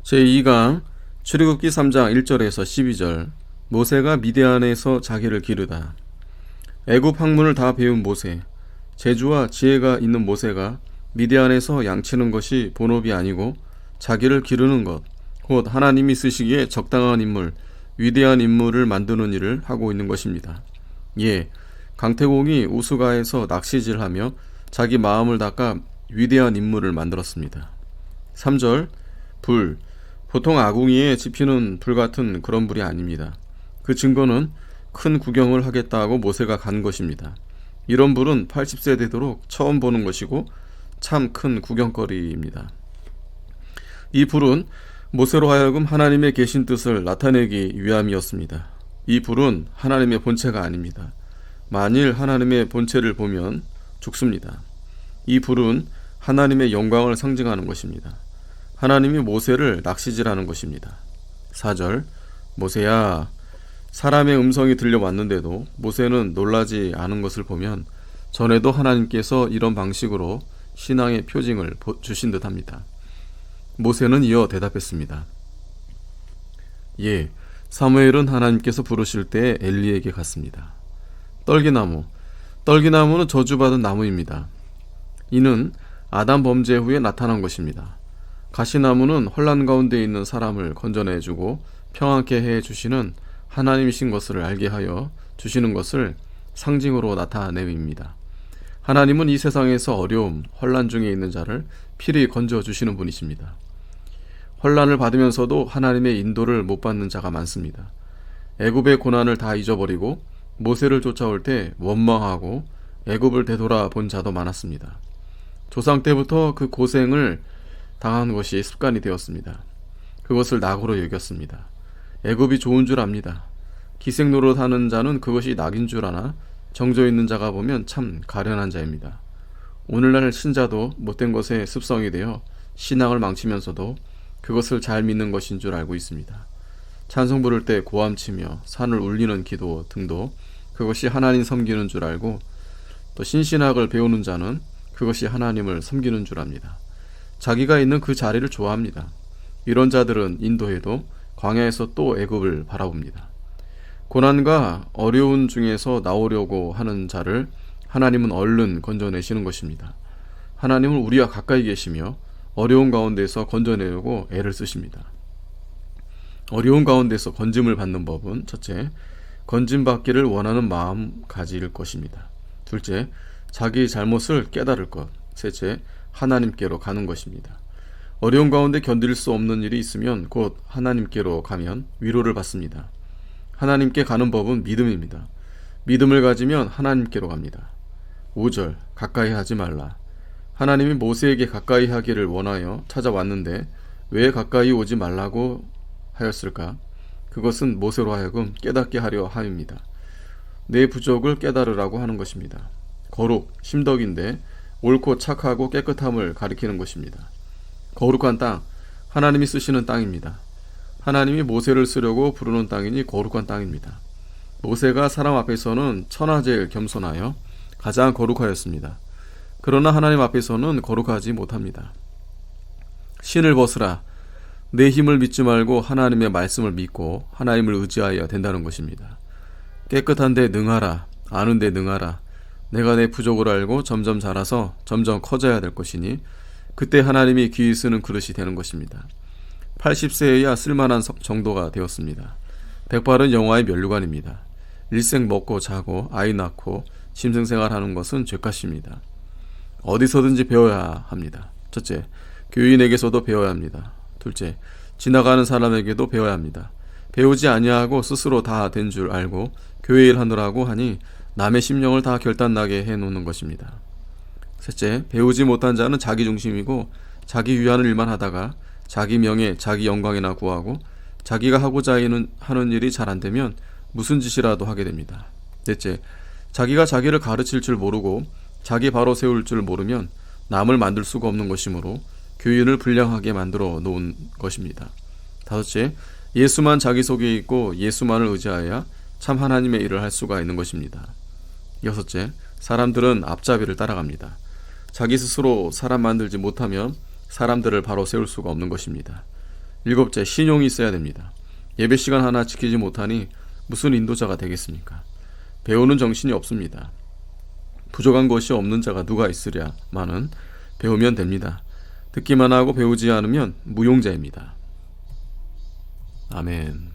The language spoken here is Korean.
제2강 출애굽기 3장 1절에서 12절. 모세가 미디안에서 자기를 기르다. 애굽 학문을 다 배운 모세, 재주와 지혜가 있는 모세가 미디안에서 양치는 것이 본업이 아니고 자기를 기르는 것, 곧 하나님이 쓰시기에 적당한 인물, 위대한 인물을 만드는 일을 하고 있는 것입니다. 예, 강태공이 우스가에서 낚시질하며 자기 마음을 닦아 위대한 인물을 만들었습니다. 3절. 불, 보통 아궁이에 지피는 불 같은 그런 불이 아닙니다. 그 증거는 큰 구경을 하겠다고 모세가 간 것입니다. 이런 불은 80세 되도록 처음 보는 것이고 참 큰 구경거리입니다. 이 불은 모세로 하여금 하나님의 계신 뜻을 나타내기 위함이었습니다. 이 불은 하나님의 본체가 아닙니다. 만일 하나님의 본체를 보면 죽습니다. 이 불은 하나님의 영광을 상징하는 것입니다. 하나님이 모세를 낚시질하는 것입니다. 4절. 모세야, 사람의 음성이 들려왔는데도 모세는 놀라지 않은 것을 보면 전에도 하나님께서 이런 방식으로 신앙의 표징을 주신 듯합니다. 모세는 이어 대답했습니다. 예, 사무엘은 하나님께서 부르실 때 엘리에게 갔습니다. 떨기나무는 저주받은 나무입니다. 이는 아담 범죄 후에 나타난 것입니다. 가시나무는 혼란 가운데 있는 사람을 건져내주고 평안케 해주시는 하나님이신 것을 알게 하여 주시는 것을 상징으로 나타냅니다. 하나님은 이 세상에서 어려움, 혼란 중에 있는 자를 필히 건져주시는 분이십니다. 혼란을 받으면서도 하나님의 인도를 못 받는 자가 많습니다. 애굽의 고난을 다 잊어버리고 모세를 쫓아올 때 원망하고 애굽을 되돌아본 자도 많았습니다. 조상 때부터 그 고생을 당한 것이 습관이 되었습니다. 그것을 낙으로 여겼습니다. 애굽이 좋은 줄 압니다. 기생 노릇하는 자는 그것이 낙인 줄 아나 정져 있는 자가 보면 참 가련한 자입니다. 오늘날 신자도 못된 것에 습성이 되어 신앙을 망치면서도 그것을 잘 믿는 것인 줄 알고 있습니다. 찬송 부를 때 고함치며 산을 울리는 기도 등도 그것이 하나님 섬기는 줄 알고, 또 신신학을 배우는 자는 그것이 하나님을 섬기는 줄 압니다. 자기가 있는 그 자리를 좋아합니다. 이런 자들은 인도에도 광야에서 또 애굽을 바라봅니다. 고난과 어려운 중에서 나오려고 하는 자를 하나님은 얼른 건져내시는 것입니다. 하나님은 우리와 가까이 계시며 어려운 가운데서 건져내려고 애를 쓰십니다. 어려운 가운데서 건짐을 받는 법은 첫째, 건짐받기를 원하는 마음 가질 것입니다. 둘째, 자기 잘못을 깨달을 것. 셋째, 하나님께로 가는 것입니다. 어려운 가운데 견딜 수 없는 일이 있으면 곧 하나님께로 가면 위로를 받습니다. 하나님께 가는 법은 믿음입니다. 믿음을 가지면 하나님께로 갑니다. 5절. 가까이 하지 말라. 하나님이 모세에게 가까이 하기를 원하여 찾아왔는데 왜 가까이 오지 말라고 하였을까? 그것은 모세로 하여금 깨닫게 하려 함입니다. 내 부족을 깨달으라고 하는 것입니다. 거룩, 심덕인데 옳고 착하고 깨끗함을 가리키는 것입니다. 거룩한 땅, 하나님이 쓰시는 땅입니다. 하나님이 모세를 쓰려고 부르는 땅이니 거룩한 땅입니다. 모세가 사람 앞에서는 천하제일 겸손하여 가장 거룩하였습니다. 그러나 하나님 앞에서는 거룩하지 못합니다. 신을 벗으라. 내 힘을 믿지 말고 하나님의 말씀을 믿고 하나님을 의지하여야 된다는 것입니다. 깨끗한 데 능하라. 아는 데 능하라. 내가 내 부족을 알고 점점 자라서 점점 커져야 될 것이니 그때 하나님이 귀히 쓰는 그릇이 되는 것입니다. 80세에야 쓸만한 정도가 되었습니다. 백발은 영화의 면류관입니다. 일생 먹고 자고 아이 낳고 짐승생활하는 것은 죄값입니다. 어디서든지 배워야 합니다. 첫째, 교인에게서도 배워야 합니다. 둘째, 지나가는 사람에게도 배워야 합니다. 배우지 아니하고 스스로 다 된 줄 알고 교회 일 하느라고 하니 남의 심령을 다 결단나게 해놓는 것입니다. 셋째, 배우지 못한 자는 자기 중심이고 자기 위하는 일만 하다가 자기 명예, 자기 영광이나 구하고 자기가 하고자 하는 일이 잘 안되면 무슨 짓이라도 하게 됩니다. 넷째, 자기가 자기를 가르칠 줄 모르고 자기 바로 세울 줄 모르면 남을 만들 수가 없는 것이므로 교인을 불량하게 만들어 놓은 것입니다. 다섯째, 예수만 자기 속에 있고 예수만을 의지하여야 참 하나님의 일을 할 수가 있는 것입니다. 여섯째, 사람들은 앞잡이를 따라갑니다. 자기 스스로 사람 만들지 못하면 사람들을 바로 세울 수가 없는 것입니다. 일곱째, 신용이 있어야 됩니다. 예배 시간 하나 지키지 못하니 무슨 인도자가 되겠습니까? 배우는 정신이 없습니다. 부족한 것이 없는 자가 누가 있으랴마는 배우면 됩니다. 듣기만 하고 배우지 않으면 무용자입니다. 아멘.